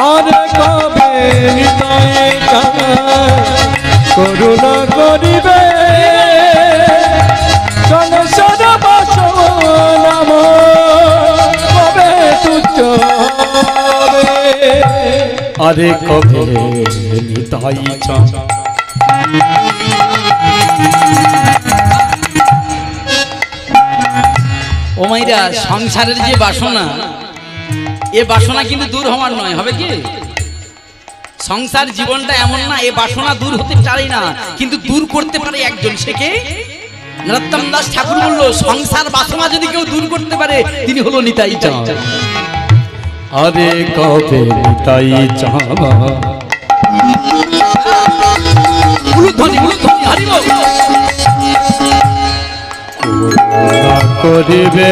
আর কবে করুণা করিবে সংসার বাসনাম কবে তুচ্ছ আরে কবে নিতাই ও মাইরা সংসারের যে বাসনা এ বাসনা কিন্তু দূর হওয়ার নয়, হবে কি? সংসার জীবনটা এমন না এ বাসনা দূর হতে চাই না, কিন্তু দূর করতে পারে একজন, সে কে? নরোত্তম দাস ঠাকুর বলল সংসার বাসনা যদি কেউ দূর করতে পারে তিনি হলো নিতাই চাঁদ। আরে কবে নিতাই চাঁদ উলুধ্বনি উলুধ্বনি হরি বল করিবে